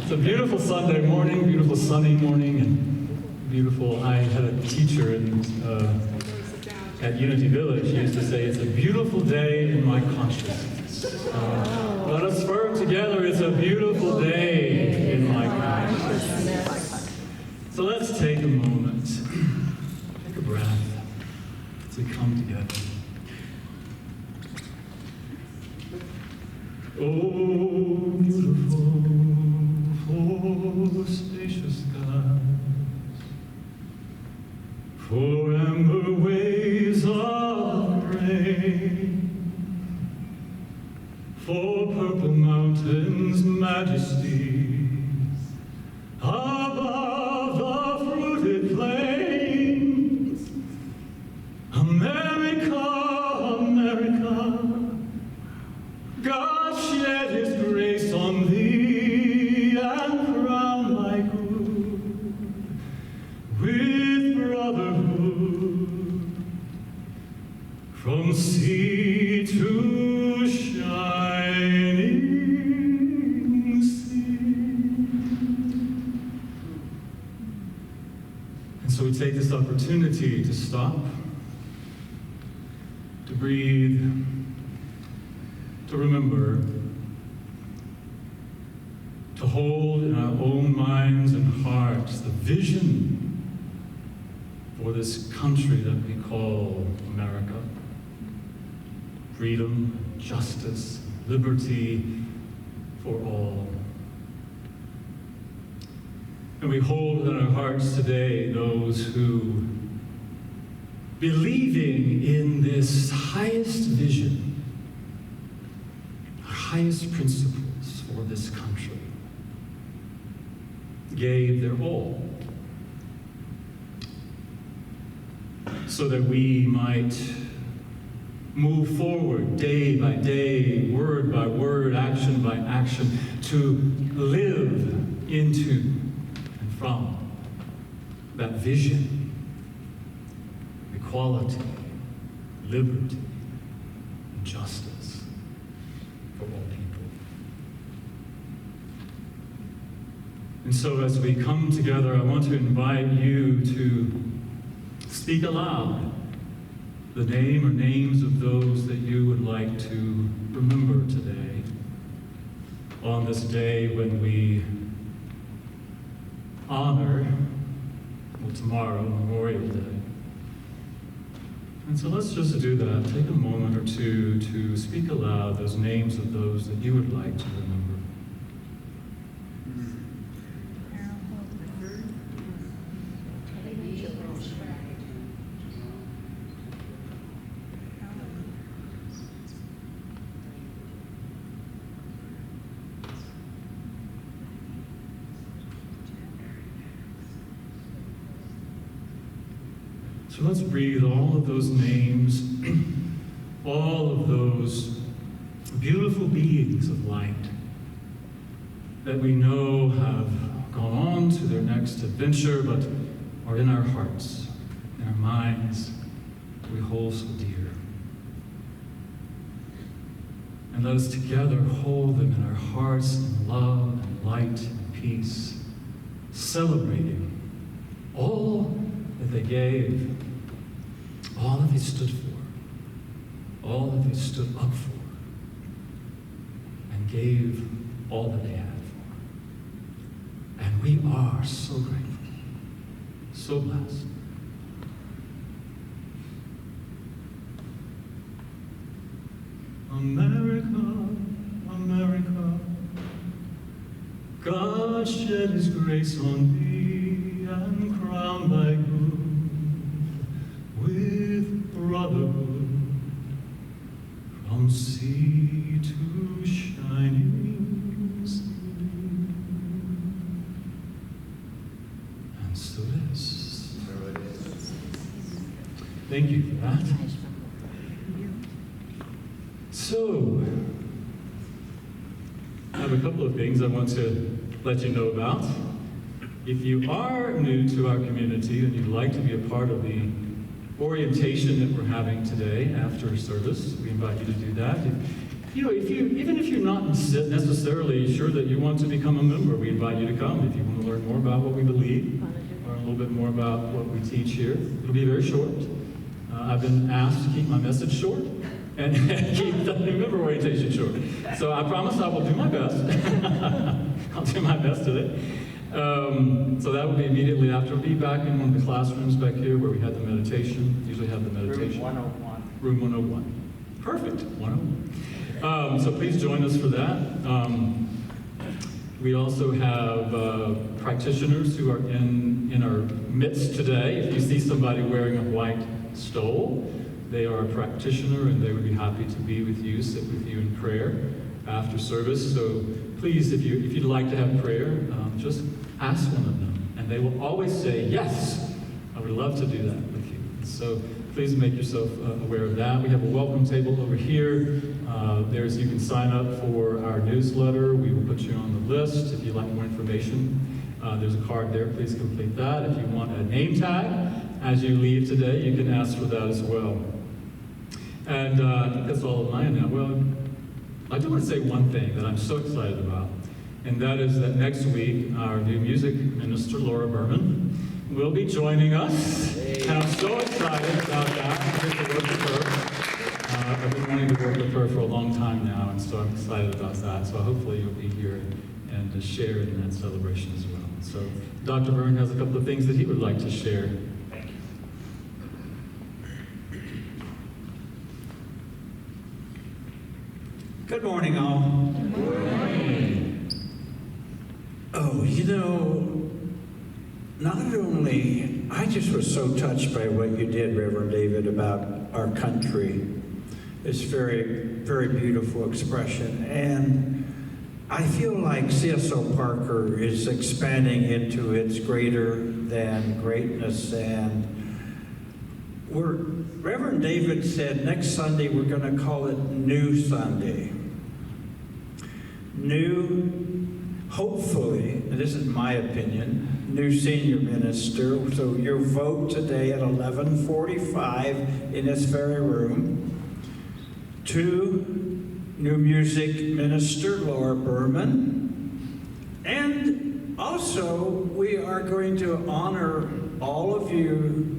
It's a beautiful Sunday morning, beautiful sunny morning, and beautiful. I had a teacher at Unity Village. He used to say, "It's a beautiful day in my consciousness." Let us affirm together, it's a beautiful day in my consciousness. So let's take a moment, take a breath as we come together. Oh, beautiful, oh, spacious skies, for amber waves of grain, for purple mountains' majesties, above the fruited plains. America, America, God shed his grace on thee and crowned thy good with brotherhood from sea to shining sea. And so we take this opportunity to stop, to breathe, to remember, to hold in our own minds and hearts the vision for this country that we call America. Freedom, justice, liberty for all. And we hold in our hearts today those who, believing in this highest vision, highest principles for this country, gave their all so that we might move forward day by day, word by word, action by action, to live into and from that vision, equality, liberty, and justice for all people. And so as we come together, I want to invite you to speak aloud the name or names of those that you would like to remember today, on this day when we honor, well, tomorrow, Memorial Day. And so let's just do that. Take a moment or two to speak aloud those names of those that you would like to remember. So let's breathe all of those names, all of those beautiful beings of light that we know have gone on to their next adventure, but are in our hearts, in our minds, that we hold so dear. And let us together hold them in our hearts in love and light and peace, celebrating all that they gave, all that they stood for, all that they stood up for, and gave all that they had for. And we are so grateful, so blessed. America, America, God shed his grace on thee and crowned thy good with brotherhood from sea to shining sea. And so it is. Thank you for that. So, I have a couple of things I want to let you know about. If you are new to our community and you'd like to be a part of the orientation that we're having today after service, we invite you to do that. Even if you're not necessarily sure that you want to become a member, we invite you to come if you want to learn more about what we believe, learn a little bit more about what we teach here. It'll be very short. I've been asked to keep my message short and keep the member orientation short. So I promise I will do my best. I'll do my best today. So that will be immediately after. We'll be back in one of the classrooms back here where we had the meditation. Usually have the meditation. Room 101. Room 101. Perfect. 101. So please join us for that. We also have practitioners who are in our midst today. If you see somebody wearing a white stole, they are a practitioner and they would be happy to be with you, sit with you in prayer after service. So please, if you'd like to have prayer, just ask one of them. And they will always say, yes, I would love to do that with you. So please make yourself aware of that. We have a welcome table over here. You can sign up for our newsletter. We will put you on the list if you'd like more information. There's a card there. Please complete that. If you want a name tag as you leave today, you can ask for that as well. And I think that's all of mine now. Well, I do want to say one thing that I'm so excited about, and that is that next week, our new music minister, Laura Berman, will be joining us. And I'm so excited about that. I get to work with her. I've been wanting to work with her for a long time now, and so I'm excited about that. So hopefully you'll be here and to share in that celebration as well. So Dr. Byrne has a couple of things that he would like to share. Good morning, all. Good morning. Oh, not only, I just was so touched by what you did, Reverend David, about our country. It's very, very beautiful expression. And I feel like CSO Parker is expanding into its greater than greatness. And Reverend David said next Sunday we're going to call it New Sunday. New, hopefully, and this is my opinion, new senior minister. So your vote today at 11:45 in this very room. 2, new music minister, Laura Berman. And also, we are going to honor all of you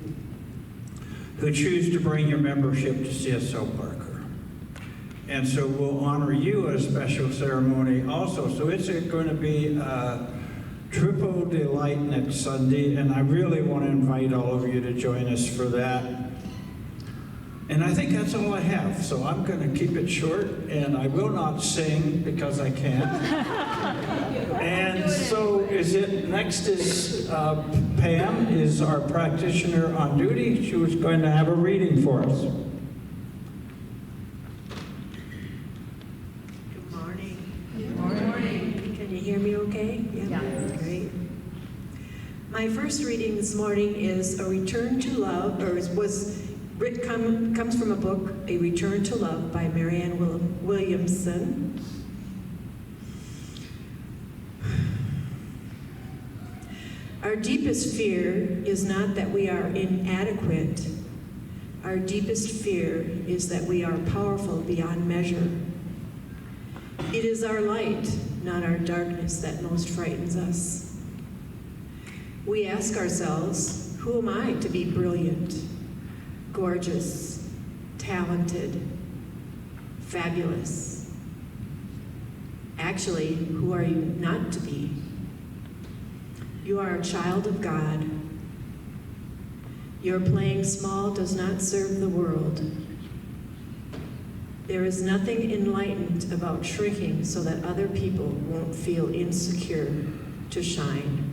who choose to bring your membership to CSO Parker. And so we'll honor you at a special ceremony also. So it's going to be a triple delight next Sunday, and I really want to invite all of you to join us for that. And I think that's all I have. So I'm going to keep it short, and I will not sing because I can't. And so next is Pam is our practitioner on duty. She was going to have a reading for us. Good morning. Can you hear me okay? Yeah. Great. My first reading this morning is A Return to Love, comes from a book, A Return to Love by Marianne Williamson. Our deepest fear is not that we are inadequate. Our deepest fear is that we are powerful beyond measure. It is our light, not our darkness, that most frightens us. We ask ourselves, who am I to be brilliant, gorgeous, talented, fabulous? Actually, who are you not to be? You are a child of God. Your playing small does not serve the world. There is nothing enlightened about shrinking so that other people won't feel insecure to shine.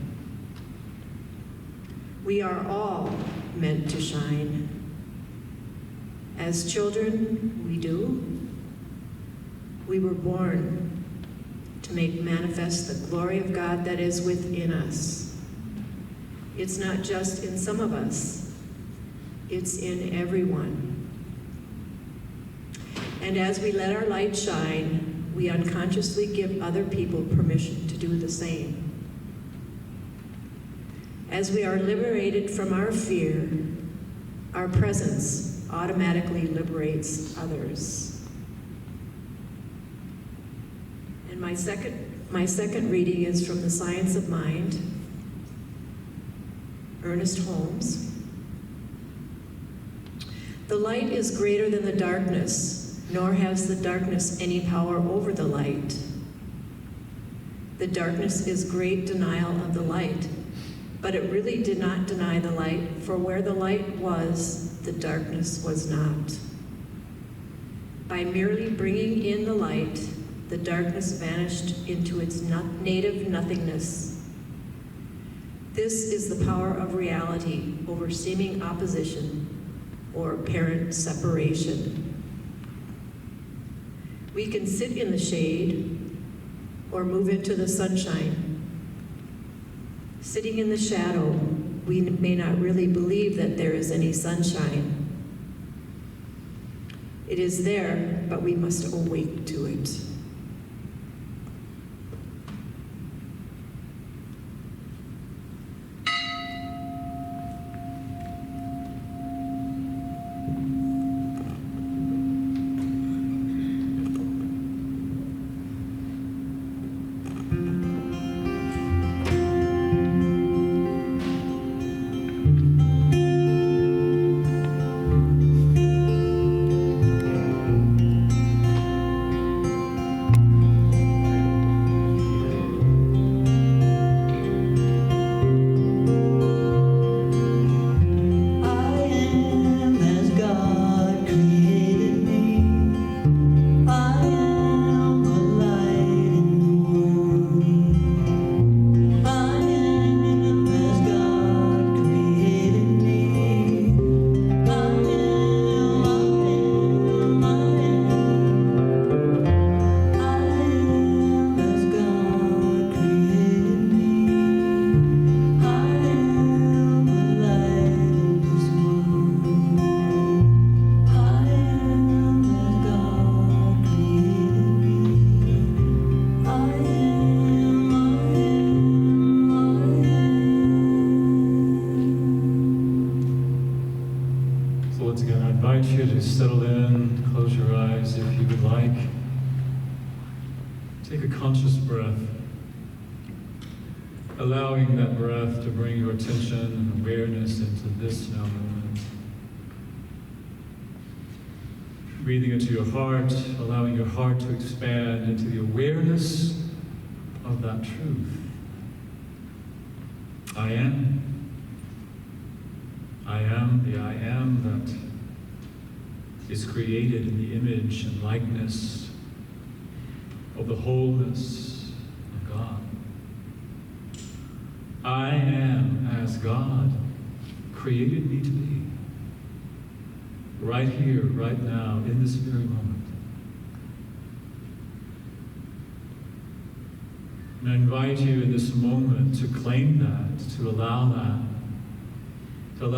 We are all meant to shine. As children, we do. We were born to make manifest the glory of God that is within us. It's not just in some of us, it's in everyone. And as we let our light shine, we unconsciously give other people permission to do the same. As we are liberated from our fear, our presence automatically liberates others. And my second reading is from The Science of Mind, Ernest Holmes. The light is greater than the darkness, nor has the darkness any power over the light. The darkness is great denial of the light, but it really did not deny the light, for where the light was, the darkness was not. By merely bringing in the light, the darkness vanished into its native nothingness. This is the power of reality over seeming opposition or apparent separation. We can sit in the shade or move into the sunshine. Sitting in the shadow, we may not really believe that there is any sunshine. It is there, but we must awake to it. Settle in, close your eyes if you would like. Take a conscious breath, allowing that breath to bring your attention and awareness into this now moment. Breathing into your heart, allowing your heart to expand into the awareness of that truth. I am. I am the I am that is created in the image and likeness of the wholeness of God. I am as God created me to be, right here, right now, in this very moment. And I invite you in this moment to claim that, to allow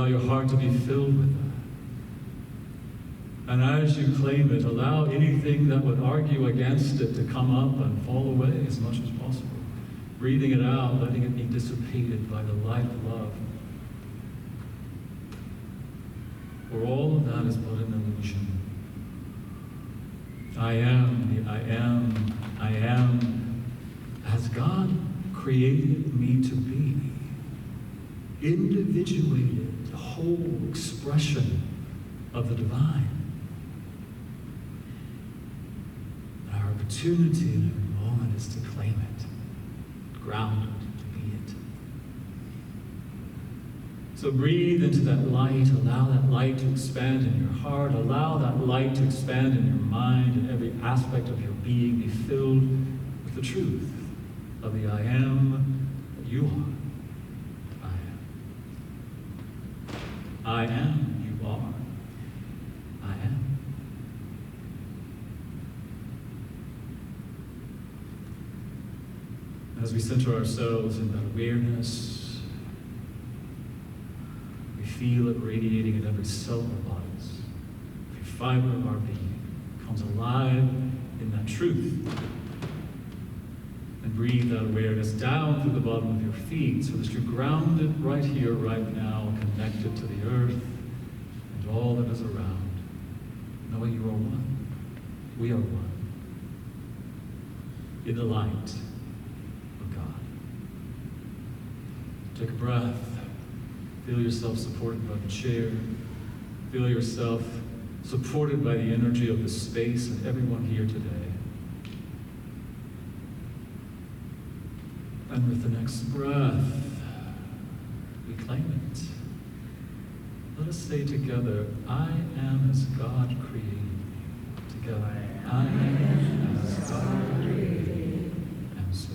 your heart to be filled with that. And as you claim it, allow anything that would argue against it to come up and fall away as much as possible. Breathing it out, letting it be dissipated by the light of love. For all of that is but an illusion. I am the I am as God created me to be. Individuated, whole expression of the divine. Opportunity in every moment is to claim it, grounded to be it. So breathe into that light, allow that light to expand in your heart, allow that light to expand in your mind, and every aspect of your being be filled with the truth of the I am that you are. I am. I am, you are. I am. As we center ourselves in that awareness, we feel it radiating in every cell of our bodies. Every fiber of our being comes alive in that truth. And breathe that awareness down through the bottom of your feet so that you're grounded right here, right now, connected to the earth and all that is around, knowing you are one. We are one. in the light of God. Take a breath. Feel yourself supported by the chair. Feel yourself supported by the energy of the space and everyone here today. And with the next breath, we claim it. Let us say together, I am as God created me. Together, I am as God created me. And so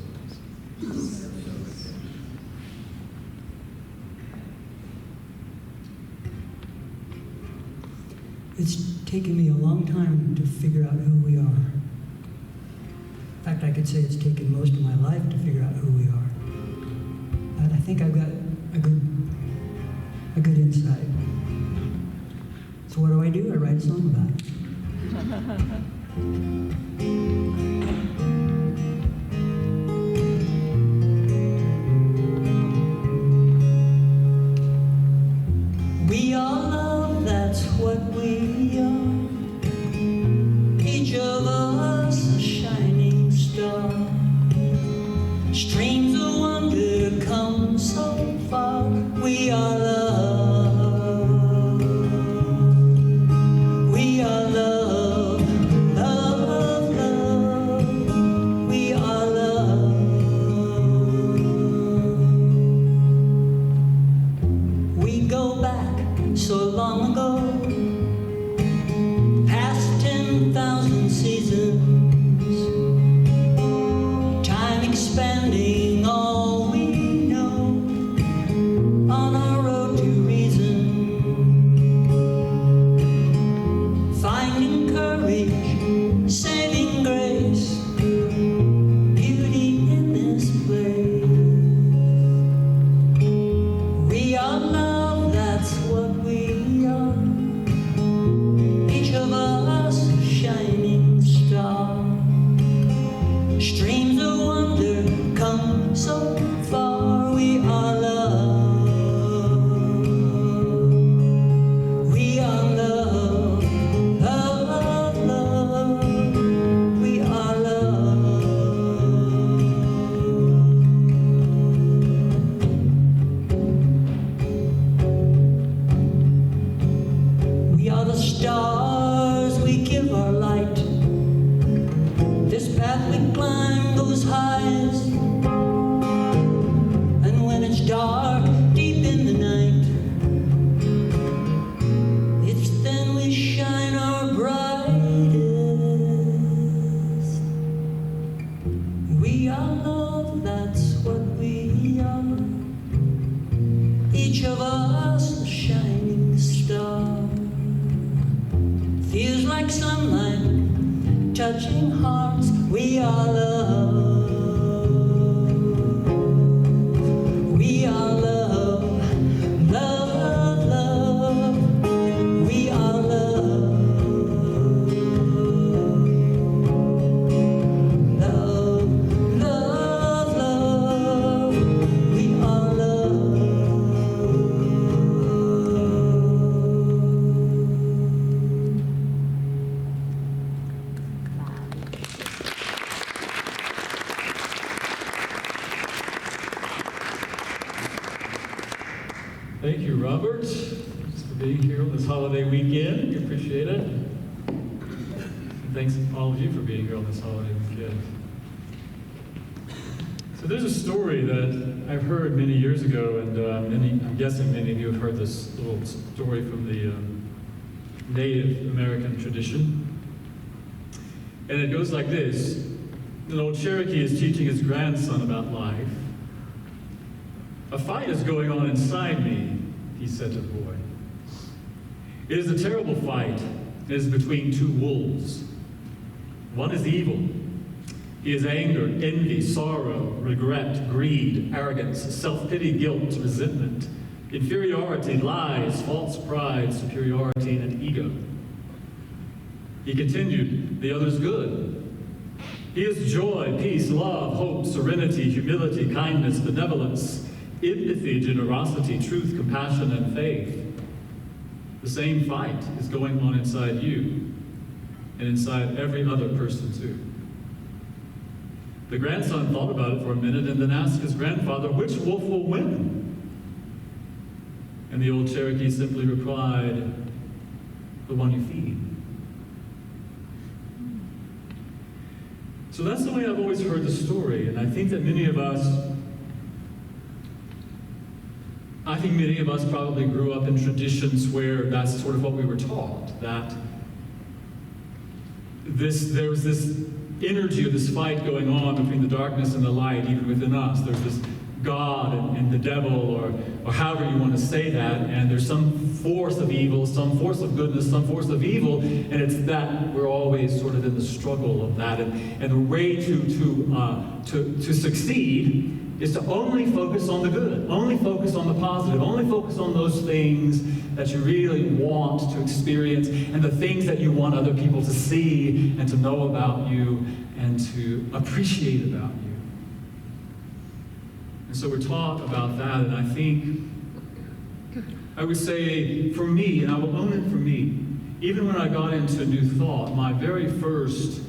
is it. It's taken me a long time to figure out who we are. In fact, I could say it's taken most of my life to figure out who we are. But I think I've got a good insight. So what do? I write a song about it. We are love, that's what we are. Each of us a shining star. Streams of wonder come so far. We are love. We are love. Love, love. We are love. We go back so long ago, past 10,000 seasons, time expanding all we know, on our road to reason, finding courage, saving grace, beauty in this place. We are love, that's what we are. Each of us a shining star. Streams of wonder come so far. We are love. We are love. Love, love. We are love. We are the stars, we give our light. This path we climb goes highest. And when it's dark, deep in the night, it's then we shine our brightest. We are love, that's what we are. Each of us a shining star. Feels like sunlight touching hearts. We are love. We are love. Love, love. We are love. Love, love, love. We are love. Thank you, Robert, just for being here on this holiday weekend. We appreciate it. And thanks to all of you for being here on this holiday weekend. So there's a story that I've heard many years ago, and I'm guessing many of you have heard this little story from the Native American tradition. And it goes like this. An old Cherokee is teaching his grandson about life. A fight is going on inside me, he said to the boy. It is a terrible fight. It is between two wolves. One is evil. He is anger, envy, sorrow, regret, greed, arrogance, self-pity, guilt, resentment, inferiority, lies, false pride, superiority, and ego. He continued, the other is good. He is joy, peace, love, hope, serenity, humility, kindness, benevolence, empathy, generosity, truth, compassion, and faith. The same fight is going on inside you and inside every other person too. The grandson thought about it for a minute and then asked his grandfather, which wolf will win? And the old Cherokee simply replied, the one you feed. So that's the way I've always heard the story, and I think many of us probably grew up in traditions where that's sort of what we were taught, that there was this energy or this fight going on between the darkness and the light, even within us. There's this God and the devil, or however you want to say that, and there's some force of evil, some force of goodness, some force of evil, and it's that we're always sort of in the struggle of that. And the way to succeed is to only focus on the good, only focus on the positive, only focus on those things that you really want to experience and the things that you want other people to see and to know about you and to appreciate about you. And so we're taught about that, and I think, I would say for me, and I will own it for me, even when I got into New Thought, my very first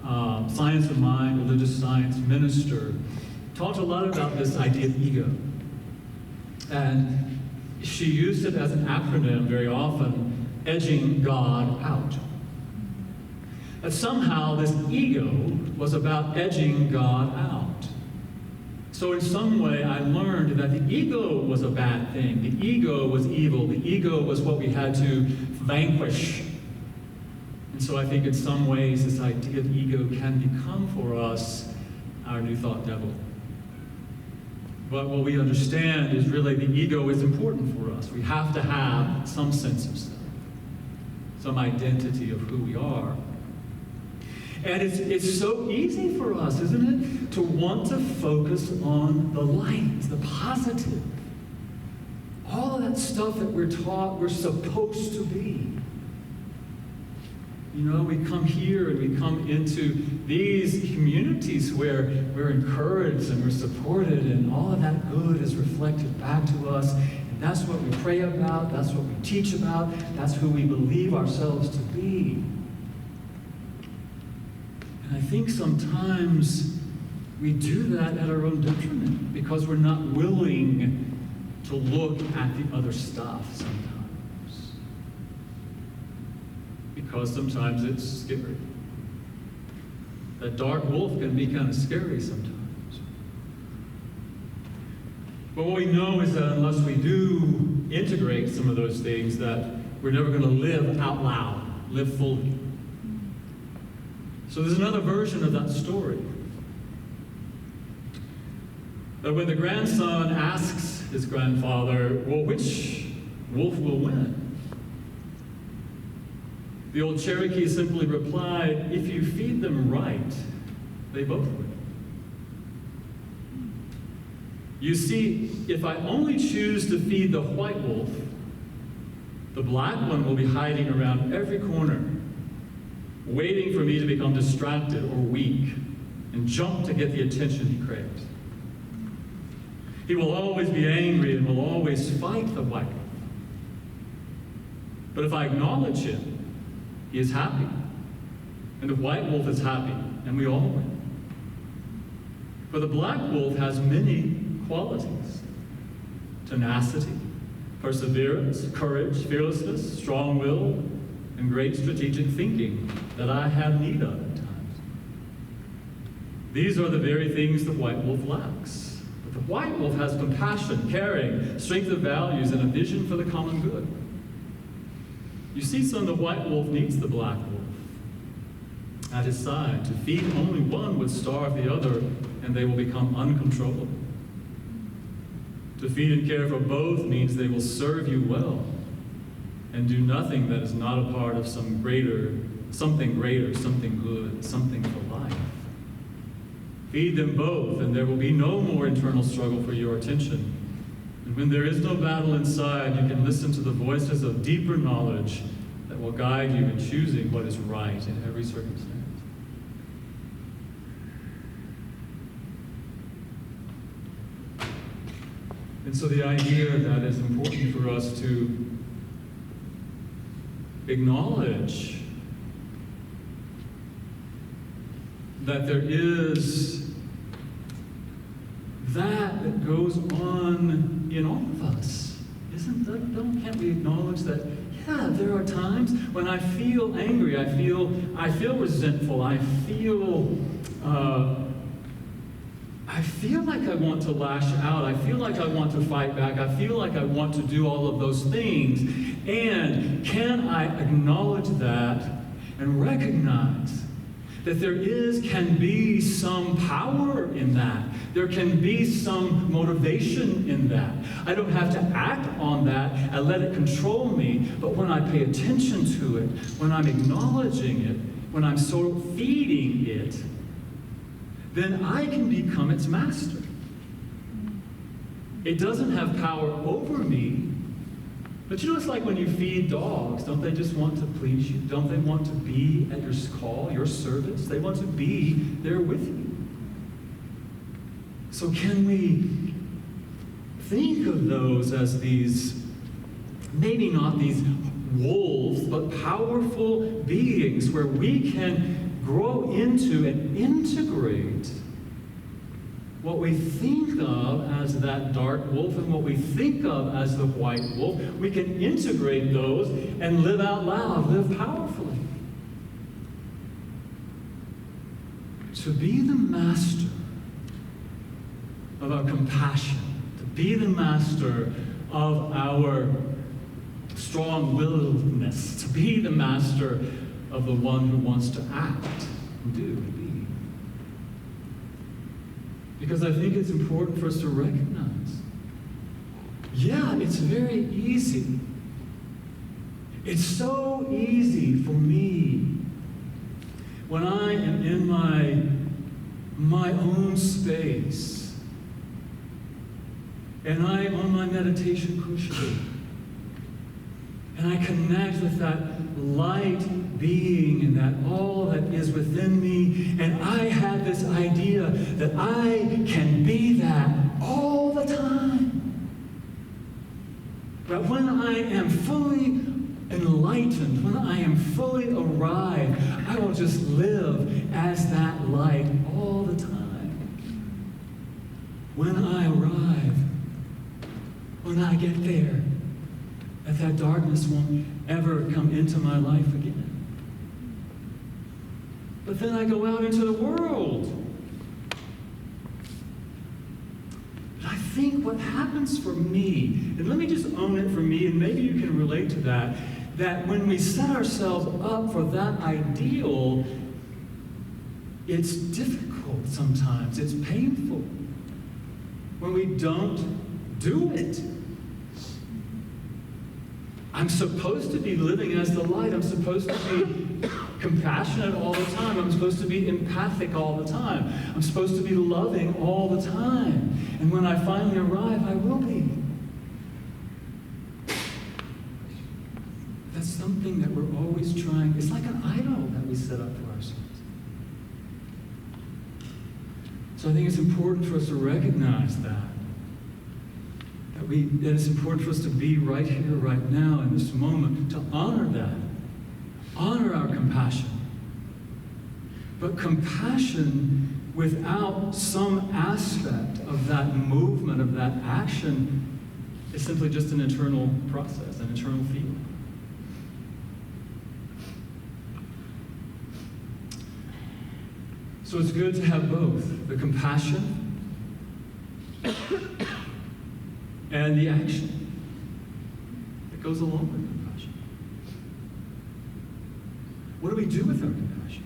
science of mind, religious science minister, talked a lot about this idea of ego. And she used it as an acronym very often, edging God out. That somehow this ego was about edging God out. So in some way I learned that the ego was a bad thing. The ego was evil. The ego was what we had to vanquish. And so I think in some ways this idea of ego can become for us our New Thought devil. But what we understand is really the ego is important for us. We have to have some sense of self, some identity of who we are. And it's so easy for us, isn't it, to want to focus on the light, the positive. All of that stuff that we're taught we're supposed to be. You know, we come here and we come into these communities where we're encouraged and we're supported, and all of that good is reflected back to us. And that's what we pray about, that's what we teach about, that's who we believe ourselves to be. And I think sometimes we do that at our own detriment because we're not willing to look at the other stuff sometimes. Because sometimes it's scary. That dark wolf can be kind of scary sometimes. But what we know is that unless we do integrate some of those things, that we're never going to live out loud, live fully. So there's another version of that story. That when the grandson asks his grandfather, well, which wolf will win? The old Cherokee simply replied, if you feed them right, they both win. You see, if I only choose to feed the white wolf, the black one will be hiding around every corner, waiting for me to become distracted or weak and jump to get the attention he craves. He will always be angry and will always fight the white wolf. But if I acknowledge him, he is happy, and the white wolf is happy, and we all win. For the black wolf has many qualities: tenacity, perseverance, courage, fearlessness, strong will, and great strategic thinking that I have need of at times. These are the very things the white wolf lacks. But the white wolf has compassion, caring, strength of values, and a vision for the common good. You see, son, the white wolf needs the black wolf at his side. To feed only one would starve the other, and they will become uncontrollable. To feed and care for both means they will serve you well and do nothing that is not a part of something greater, something good, something for life. Feed them both, and there will be no more internal struggle for your attention. And when there is no battle inside, you can listen to the voices of deeper knowledge that will guide you in choosing what is right in every circumstance. And so the idea that it's important for us to acknowledge that there is that goes on in all of us. Can't we acknowledge that, yeah, there are times when I feel angry, I feel resentful, I feel like I want to lash out, I feel like I want to fight back, I feel like I want to do all of those things. And can I acknowledge that and recognize that there can be some power in that. There can be some motivation in that. I don't have to act on that and let it control me, but when I pay attention to it, when I'm acknowledging it, when I'm sort of feeding it, then I can become its master. It doesn't have power over me, but you know, it's like when you feed dogs. Don't they just want to please you? Don't they want to be at your call, your service? They want to be there with you. So can we think of those as these, maybe not these wolves, but powerful beings where we can grow into and integrate what we think of as that dark wolf and what we think of as the white wolf. We can integrate those and live out loud, live powerfully. To be the master of our compassion, to be the master of our strong-willedness, to be the master of the one who wants to act and do and be. Because I think it's important for us to recognize, yeah, it's very easy. It's so easy for me when I am in my own space and I'm on my meditation cushion and I connect with that light being and that all that is within me, and I have this idea that I can be that all the time. But when I am fully enlightened, when I am fully arrived, I will just live as that light all the time. When I arrive, when I get there, that darkness won't ever come into my life again. But then I go out into the world. But I think what happens for me, and let me just own it for me, and maybe you can relate to that, that when we set ourselves up for that ideal, it's difficult sometimes, it's painful when we don't do it. I'm supposed to be living as the light. I'm supposed to be compassionate all the time. I'm supposed to be empathic all the time. I'm supposed to be loving all the time. And when I finally arrive, I will be. That's something that we're always trying. It's like an idol that we set up for ourselves. So I think it's important for us to recognize that it's important for us to be right here, right now, in this moment, to honor that. Honor our compassion. But compassion without some aspect of that movement, of that action, is simply just an internal process, an internal feeling. So it's good to have both, the compassion and the action that goes along with compassion. What do we do with our compassion?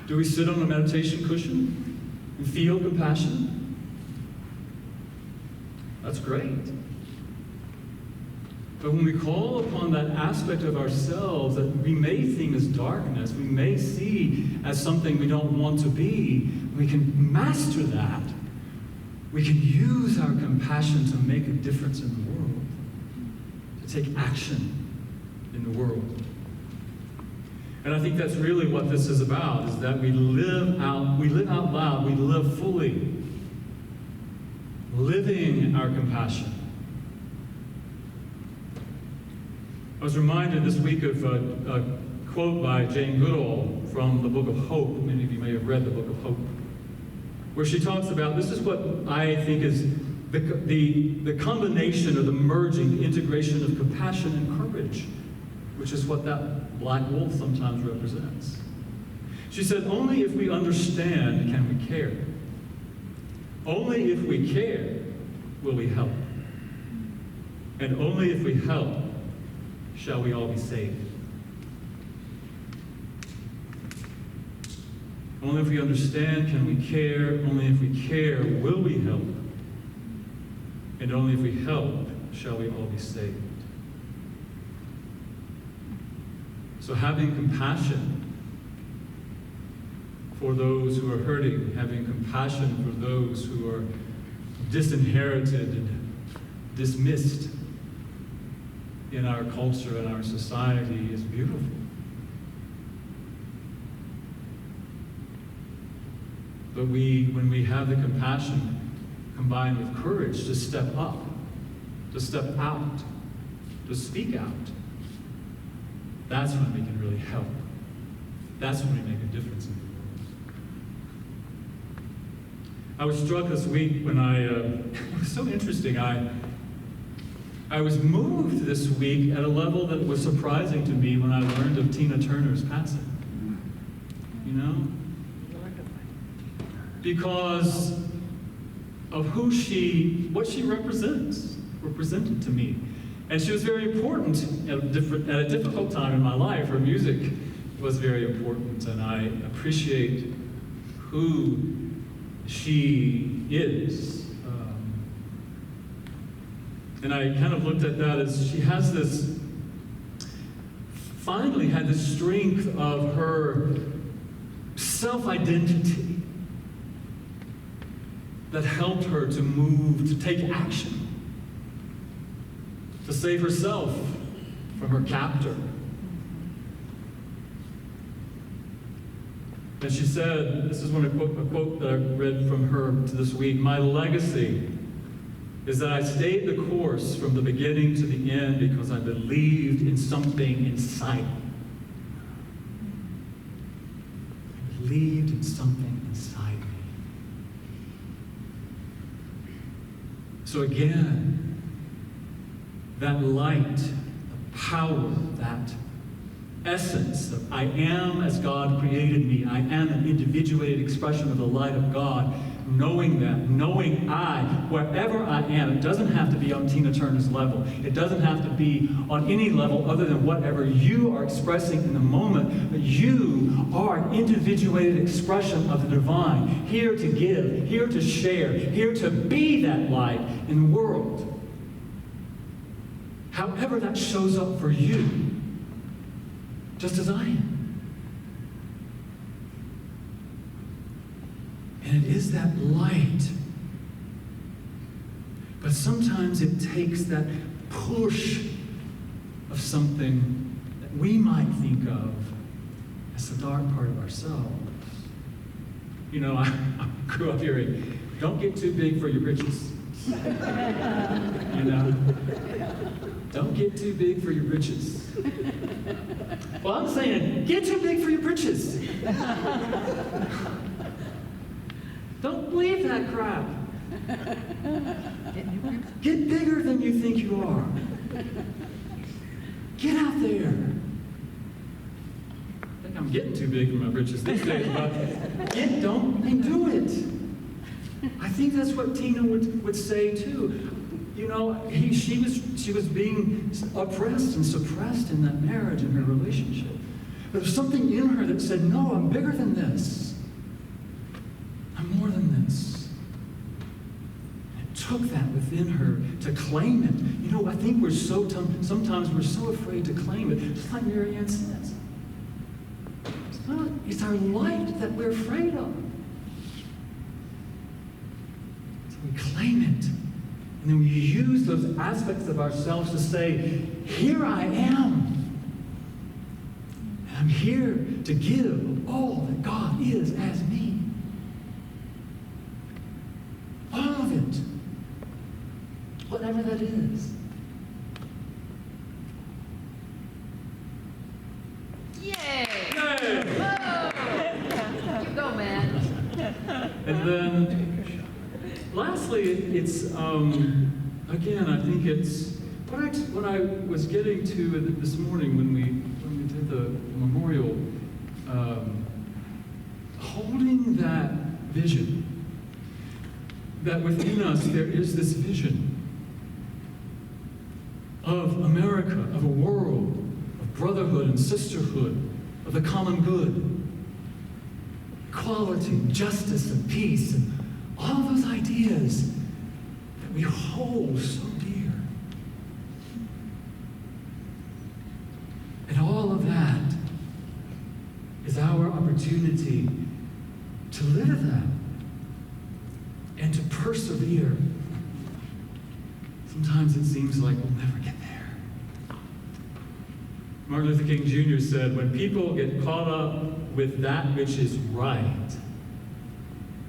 Do we sit on a meditation cushion and feel compassion? That's great. But when we call upon that aspect of ourselves that we may think as darkness, we may see as something we don't want to be, we can master that. We can use our compassion to make a difference in the world, to take action in the world. And I think that's really what this is about, is that we live out loud, we live fully, living our compassion. I was reminded this week of a quote by Jane Goodall from the book of Hope. Many of you may have read the book of Hope. where she talks about, this is what I think is the combination or the merging, the integration of compassion and courage, which is what that black wolf sometimes represents. She said, only if we understand can we care. Only if we care will we help. And only if we help shall we all be saved. Only if we understand can we care. Only if we care will we help. And only if we help shall we all be saved. So having compassion for those who are hurting, having compassion for those who are disinherited and dismissed in our culture and our society is beautiful. But when we have the compassion combined with courage to step up, to step out, to speak out, that's when we can really help. That's when we make a difference in the world. I was struck this week when it was so interesting, I was moved this week at a level that was surprising to me when I learned of Tina Turner's passing. You know? Because of what she represented to me. And she was very important at a difficult time in my life. Her music was very important, and I appreciate who she is. And I kind of looked at that as she has finally had the strength of her self-identity that helped her to move, to take action, to save herself from her captor. And she said, this is a quote that I read from her this week, "My legacy is that I stayed the course from the beginning to the end because I believed in something inside me." I believed in something inside me. So again, that light, the power, that essence of I am as God created me, I am an individuated expression of the light of God, knowing that, knowing wherever I am, it doesn't have to be on Tina Turner's level. It doesn't have to be on any level other than whatever you are expressing in the moment, but you are an individuated expression of the divine, here to give, here to share, here to be that light in the world. However that shows up for you, just as I am. And it is that light. But sometimes it takes that push of something that we might think of as the dark part of ourselves. You know, I grew up hearing, don't get too big for your britches. You know? Don't get too big for your britches. Well, I'm saying, get too big for your britches. Don't believe that crap. Get bigger than you think you are. Get out there. I think I'm getting too big for my britches these days, but don't do it. I think that's what Tina would say too. You know, she was being oppressed and suppressed in that marriage and her relationship. There was something in her that said, no, I'm bigger than this. I'm more than this. And it took that within her to claim it. You know, I think sometimes we're so afraid to claim it. Just like Mary Ann says. It's our light that we're afraid of. So we claim it. And then we use those aspects of ourselves to say, here I am. And I'm here to give all that God is as me. All of it. Whatever that is. Yay! Whoa! You go, man. And then honestly, it's again, I think it's what I was getting to this morning when we did the memorial, holding that vision, that within us there is this vision of America, of a world, of brotherhood and sisterhood, of the common good, equality, justice, and peace, and all those ideas that we hold so dear. And all of that is our opportunity to live that and to persevere. Sometimes it seems like we'll never get there. Martin Luther King Jr. said, when people get caught up with that which is right,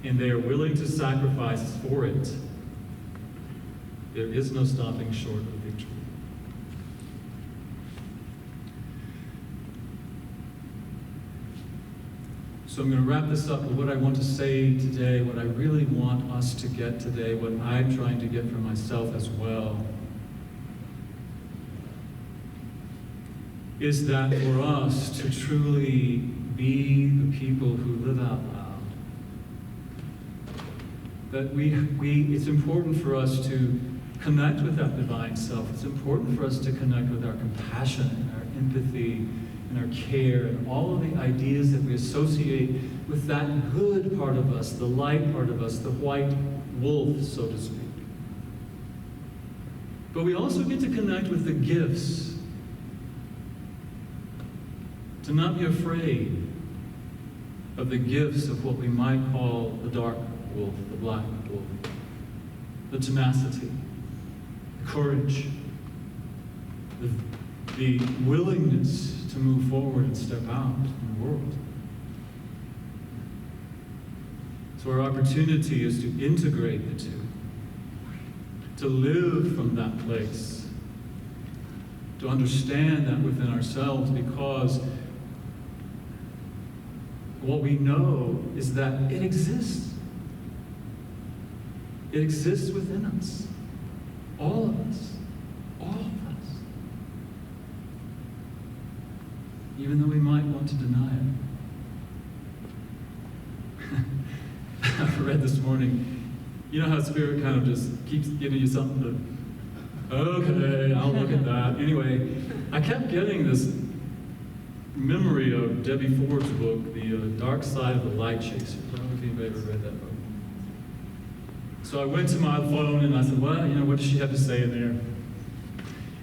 and they are willing to sacrifice for it, there is no stopping short of victory. So I'm going to wrap this up with what I want to say today, what I really want us to get today, what I'm trying to get for myself as well, is that for us to truly be the people who live out loud, that it's important for us to connect with that divine self. It's important for us to connect with our compassion and our empathy and our care and all of the ideas that we associate with that good part of us, the light part of us, the white wolf, so to speak. But we also get to connect with the gifts, to not be afraid of the gifts of what we might call the dark wolf, the black wolf, the tenacity, the courage, the willingness to move forward and step out in the world. So our opportunity is to integrate the two, to live from that place, to understand that within ourselves, because what we know is that it exists. It exists within us. All of us. All of us. Even though we might want to deny it. I read this morning, you know how Spirit kind of just keeps giving you something to, okay, I'll look at that. Anyway, I kept getting this memory of Debbie Ford's book, The Dark Side of the Light Chaser. I don't know if anybody ever read that book. So I went to my phone and I said, well, what does she have to say in there?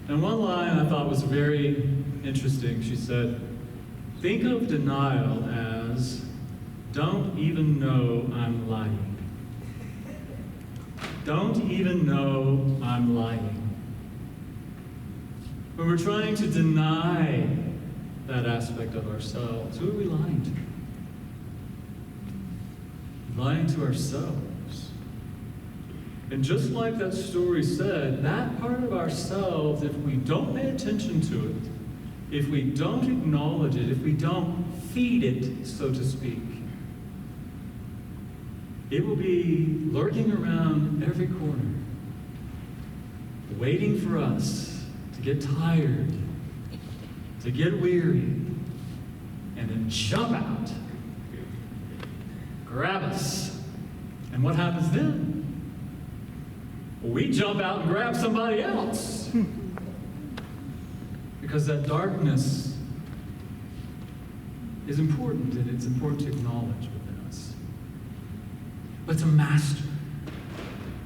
And one line I thought was very interesting. She said, think of denial as, don't even know I'm lying. Don't even know I'm lying. When we're trying to deny that aspect of ourselves, who are we lying to? Lying to ourselves. And just like that story said, that part of ourselves, if we don't pay attention to it, if we don't acknowledge it, if we don't feed it, so to speak, it will be lurking around every corner, waiting for us to get tired, to get weary, and then jump out, grab us. And what happens then? We jump out and grab somebody else. Because that darkness is important, and it's important to acknowledge within us. But to master,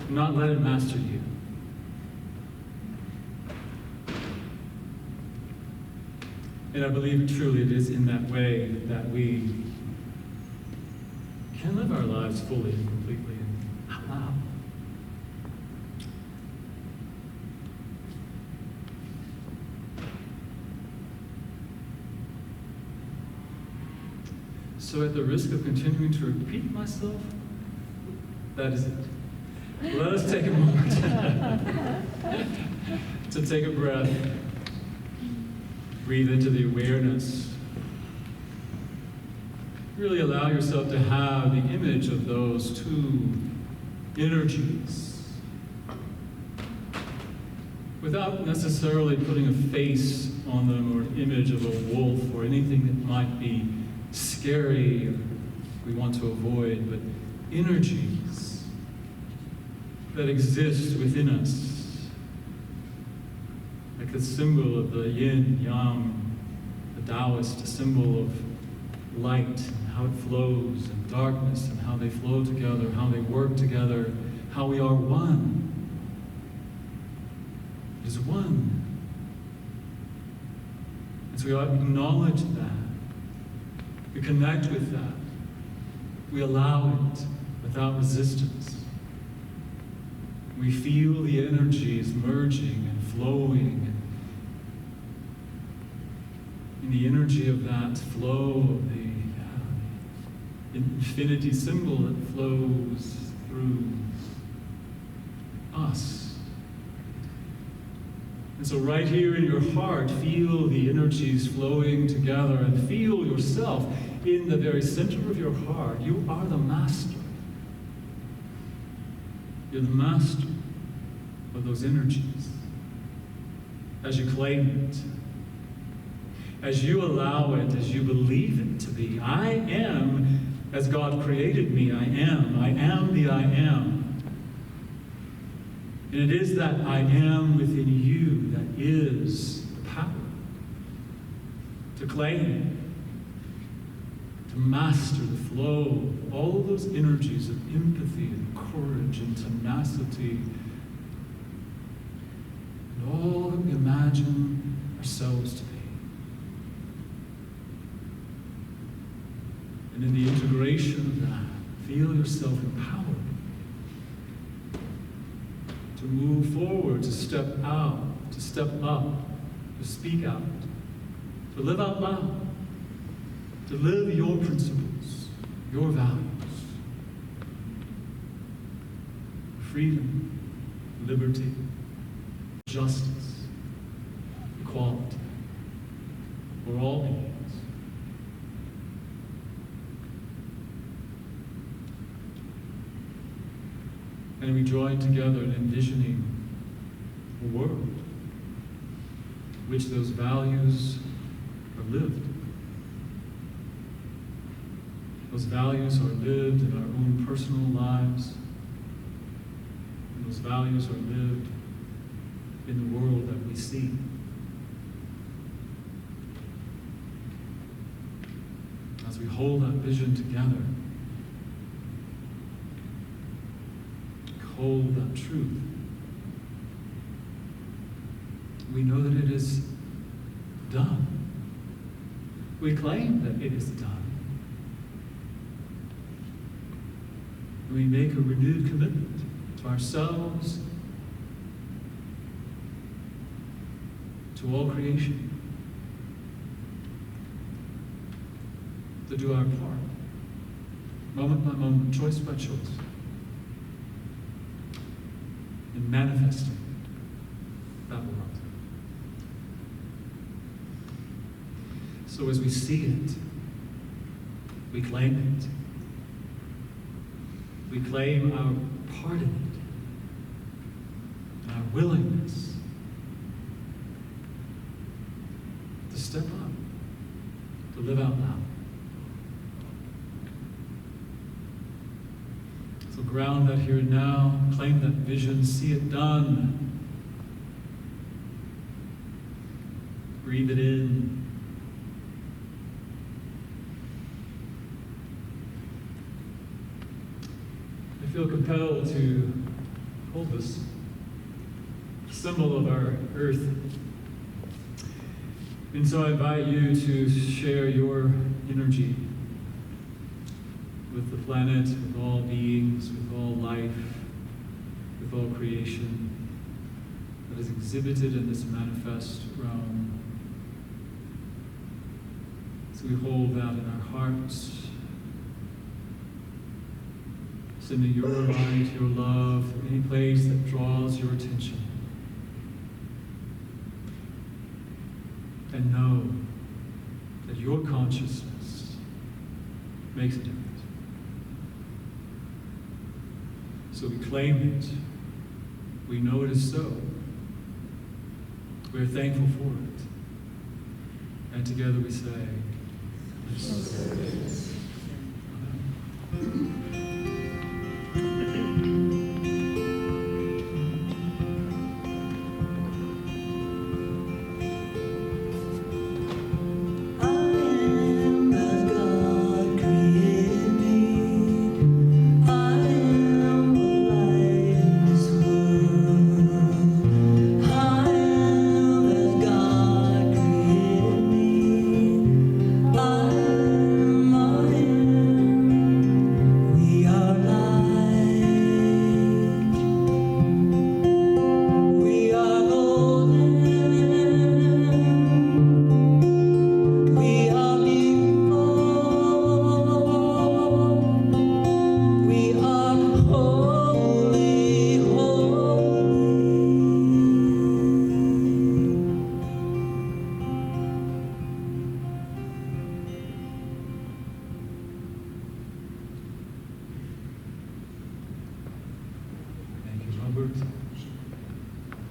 not let it master you. And I believe truly it is in that way that we can live our lives fully and completely and out loud. So at the risk of continuing to repeat myself, that is it. Let us take a moment to take a breath. Breathe into the awareness. Really allow yourself to have the image of those two energies, without necessarily putting a face on them or an image of a wolf or anything that might be scary or we want to avoid, but energies that exist within us, like the symbol of the yin, yang, the Taoist, a symbol of light and how it flows, and darkness and how they flow together, how they work together, how we are one. It is one. And so we acknowledge that. We connect with that. We allow it without resistance. We feel the energies merging and flowing. In the energy of that flow of the infinity symbol that flows through us. And so right here in your heart, feel the energies flowing together and feel yourself in the very center of your heart. You are the master. You're the master of those energies. As you claim it, as you allow it, as you believe it to be, I am as God created me. I am the I am. And it is that I am within you that is the power to claim it, to master the flow of all of those energies of empathy and courage and tenacity and all that we imagine ourselves to be. And in the integration of that, feel yourself empowered to move forward, to step out, to step up, to speak out, to live out loud, to live your principles, your values. Freedom, liberty, justice, equality for all beings. And we join together in envisioning a world in which those values are lived. Those values are lived in our own personal lives, and those values are lived in the world that we see. As we hold that vision together, hold that truth, we know that it is done. We claim that it is done. And we make a renewed commitment to ourselves, to all creation, to do our part, moment by moment, choice by choice, in manifesting that world. So as we see it, we claim it. We claim our part in it, and our willingness to step up, to live out loud. So ground that here and now, claim that vision, see it done. Breathe it in. I feel compelled to hold this symbol of our earth. And so I invite you to share your energy with the planet, with all beings, with all life, with all creation that is exhibited in this manifest realm. So we hold that in our hearts, sending your light, your love, any place that draws your attention. And know that your consciousness makes a difference. So we claim it. We know it is so. We are thankful for it. And together we say,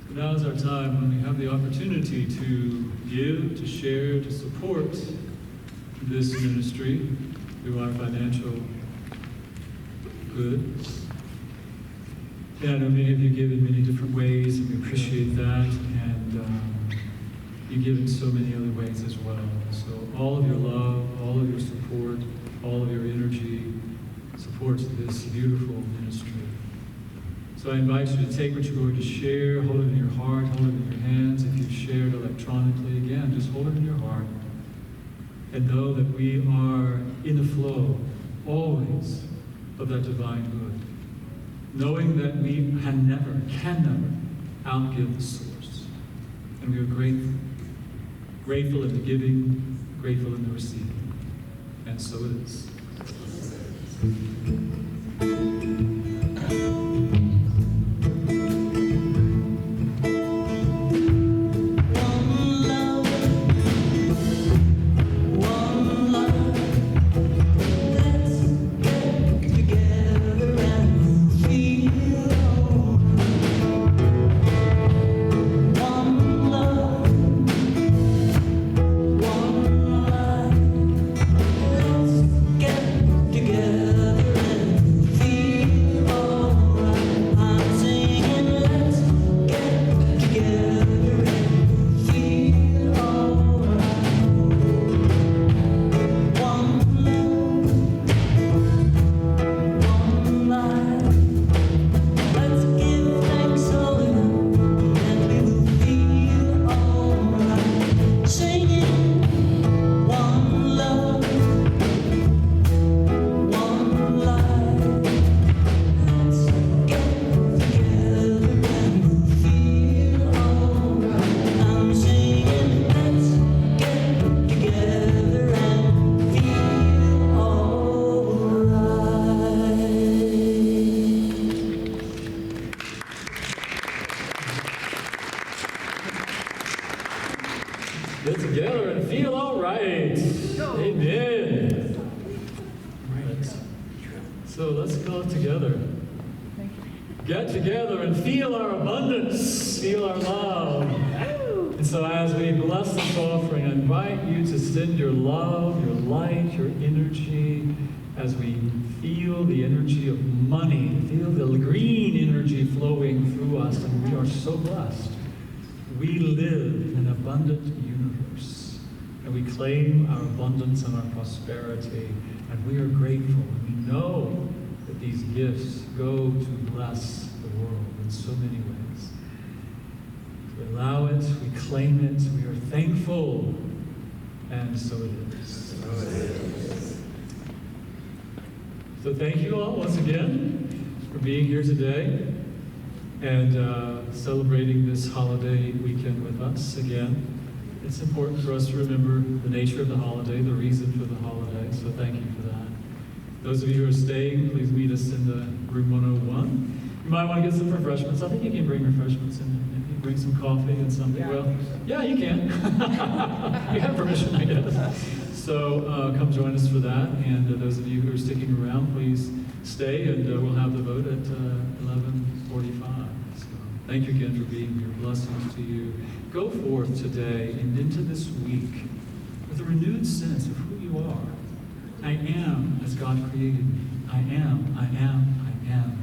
now is our time when we have the opportunity to give, to share, to support this ministry through our financial goods. And I know many of you give in many different ways, and we appreciate that. And you give in so many other ways as well. So all of your love, all of your support, all of your energy supports this beautiful ministry. So I invite you to take what you're going to share, hold it in your heart, hold it in your hands. If you've shared electronically, again, just hold it in your heart. And know that we are in the flow, always, of that divine good. Knowing that we can never outgive the source. And we are grateful. Grateful in the giving, grateful in the receiving. And so it is. Get together and feel all right. Amen. Right. So let's go together. Get together and feel our abundance, feel our love. And so as we bless this offering, I invite you to send your love, your light, your energy, as we feel the energy of money, feel the green energy flowing through us, and we are so blessed. We live in an abundant universe, and we claim our abundance and our prosperity, and we are grateful. And we know that these gifts go to bless the world in so many ways. We allow it, we claim it, we are thankful, and so it is. So thank you all once again for being here today and celebrating this holiday weekend with us again. It's important for us to remember the nature of the holiday, the reason for the holiday, so thank you for that. Those of you who are staying, please meet us in the room 101. You might want to get some refreshments. I think you can bring refreshments in. If you bring some coffee and something, well, yeah, you can. You have permission, I guess. So come join us for that. And those of you who are sticking around, please stay, and we'll have the vote at 11:45. So thank you again for being here. Blessings to you. Go forth today and into this week with a renewed sense of who you are. I am as God created me. I am, I am, I am.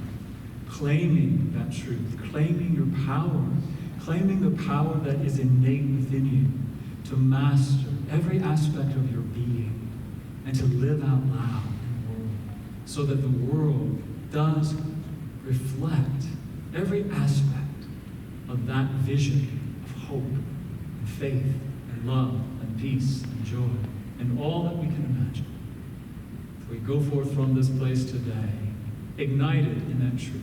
Claiming that truth, claiming your power, claiming the power that is innate within you to master every aspect of your being and to live out loud in the world so that the world does reflect every aspect of that vision of hope and faith and love and peace and joy and all that we can imagine. If we go forth from this place today, ignited in that truth.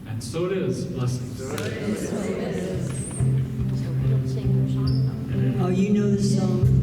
And so it is. Blessings. So we'll sing the song. Oh, you know the song.